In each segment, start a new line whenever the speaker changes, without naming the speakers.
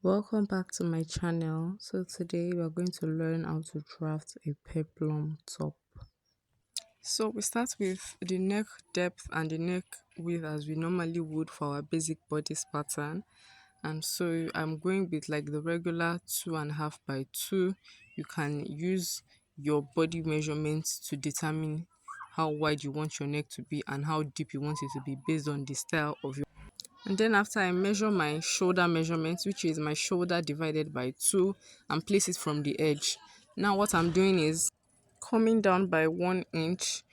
Welcome back to my channel. So today we are going to learn how to draft a peplum top. So we start with the neck depth and the neck width as we normally would for our basic bodice pattern. And so I'm going with like the regular 2.5 by 2. You can use your body measurements to determine how wide you want your neck to be and how deep you want it to be based on the style of your. And then after I measure my shoulder measurement, which is my shoulder divided by 2, and place it from the edge. Now what I'm doing is coming down by 1 inch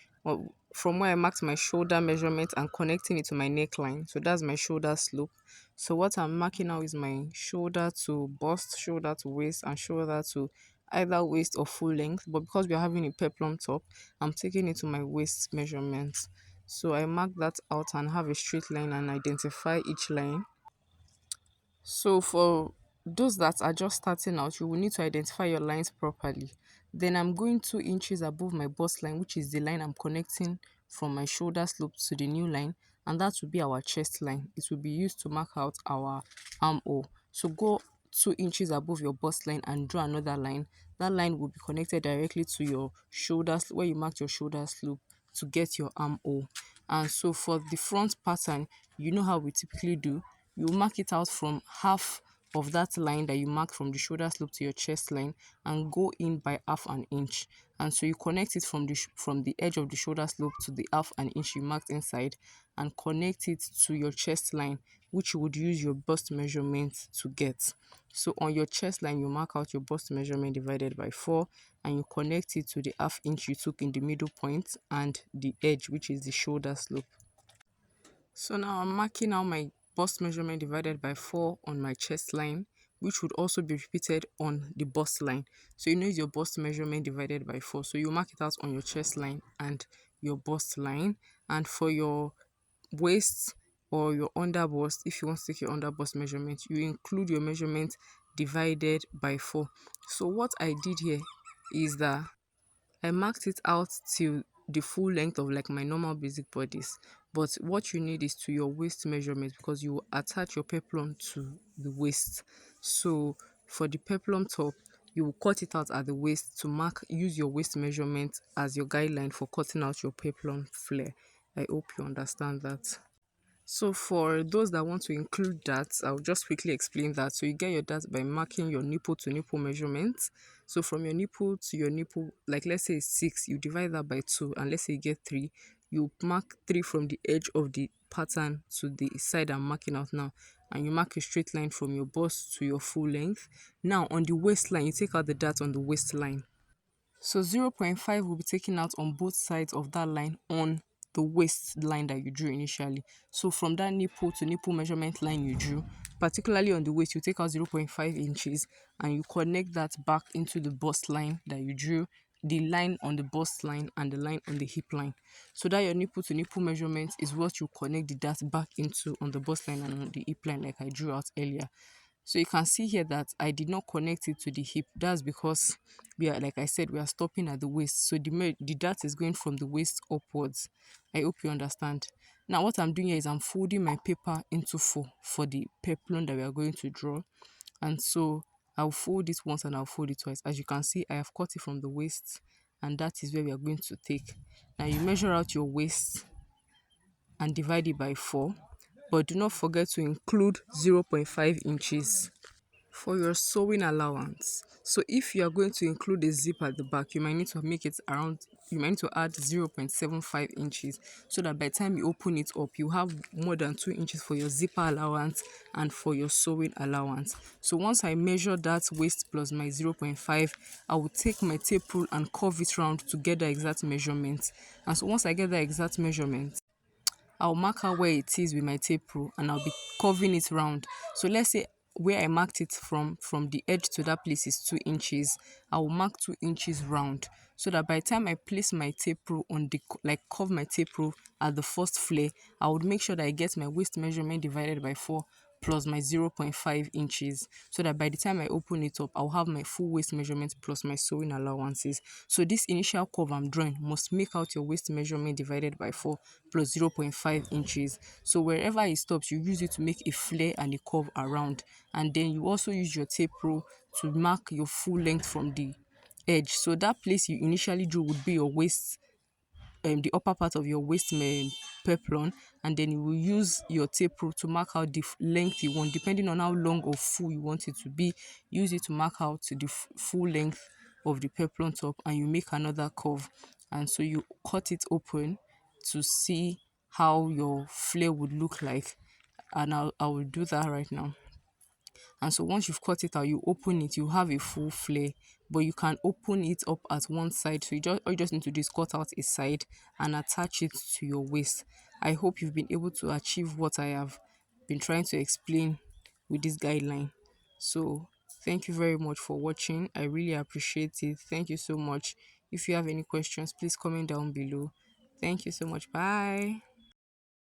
from where I marked my shoulder measurement and connecting it to my neckline. So that's my shoulder slope. So what I'm marking now is my shoulder to bust, shoulder to waist, and shoulder to either waist or full length. But because we are having a peplum top, I'm taking it to my waist measurement. So I mark that out and have a straight line and identify each line. So for those that are just starting out, you will need to identify your lines properly. Then I'm going 2 inches above my bust line, which is the line I'm connecting from my shoulder slope to the new line, and that will be our chest line. It will be used to mark out our armhole. So go 2 inches above your bust line and draw another line. That line will be connected directly to your shoulders where you marked your shoulder slope to get your armhole. And so for the front pattern, you know how we typically do. You mark it out from half of that line that you mark from the shoulder slope to your chest line and go in by half an inch. And so you connect it from the edge of the shoulder slope to the half an inch you marked inside and connect it to your chest line, which you would use your bust measurement to get. So on your chest line, you mark out your bust measurement divided by 4 and you connect it to the half inch you took in the middle point and the edge, which is the shoulder slope. So now I'm marking out my bust measurement divided by 4 on my chest line, which would also be repeated on the bust line. So you know it's your bust measurement divided by 4. So you mark it out on your chest line and your bust line. And for your waist or your under bust, if you want to take your under bust measurement, you include your measurement divided by 4. So what I did here is that I marked it out till the full length of like my normal basic bodies. But what you need is to your waist measurement because you will attach your peplum to the waist. So for the peplum top, you will cut it out at the waist to use your waist measurement as your guideline for cutting out your peplum flare. I hope you understand that. So for those that want to include that, I'll just quickly explain that. So you get your that by marking your nipple to nipple measurements. So from your nipple to your nipple, like let's say 6, you divide that by 2, and let's say you get 3, you mark 3 from the edge of the pattern to the side I'm marking out now, and you mark a straight line from your bust to your full length. Now on the waistline, you take out the dart on the waistline. So 0.5 will be taken out on both sides of that line on the waistline that you drew initially. So from that nipple to nipple measurement line you drew, particularly on the waist, you take out 0.5 inches and you connect that back into the bust line that you drew, the line on the bust line and the line on the hip line. So that your nipple to nipple measurement is what you connect the dart back into on the bust line and on the hip line like I drew out earlier. So you can see here that I did not connect it to the hip. That's because we are, like I said, we are stopping at the waist. So the dart is going from the waist upwards. I hope you understand. Now what I'm doing here is I'm folding my paper into 4 for the peplum that we are going to draw. And so I'll fold it once and I'll fold it twice. As you can see, I have cut it from the waist and that is where we are going to take. Now you measure out your waist and divide it by 4, but do not forget to include 0.5 inches for your sewing allowance. So if you are going to include a zip at the back, you might need to make it around, you might need to add 0.75 inches so that by the time you open it up, you have more than 2 inches for your zipper allowance and for your sewing allowance. So once I measure that waist plus my 0.5, I will take my tape rule and curve it round to get the exact measurement. And so once I get the exact measurement, I'll mark out where it is with my tape rule and I'll be curving it round. So let's say where I marked it from the edge to that place is 2 inches. I will mark 2 inches round so that by the time I place my tape rule on the, like curve my tape rule at the first flare, I would make sure that I get my waist measurement divided by 4 plus my 0.5 inches, so that by the time I open it up, I'll have my full waist measurement plus my sewing allowances. So this initial curve I'm drawing must make out your waist measurement divided by 4 plus 0.5 inches. So wherever it stops, you use it to make a flare and a curve around. And then you also use your tape rule to mark your full length from the edge. So that place you initially drew would be your waist, the upper part of your waist peplon, and then you will use your tape rule to mark out the length you want, depending on how long or full you want it to be. Use it to mark out the full length of the peplon top, and you make another curve, and so you cut it open to see how your flare would look like. And I will do that right now. And so once you've cut it out, you open it, you have a full flare, but you can open it up at one side. So all you just need to do is cut out a side and attach it to your waist. I hope you've been able to achieve what I have been trying to explain with this guideline. So thank you very much for watching. I really appreciate it. Thank you so much. If you have any questions, please comment down below. Thank you so much. Bye.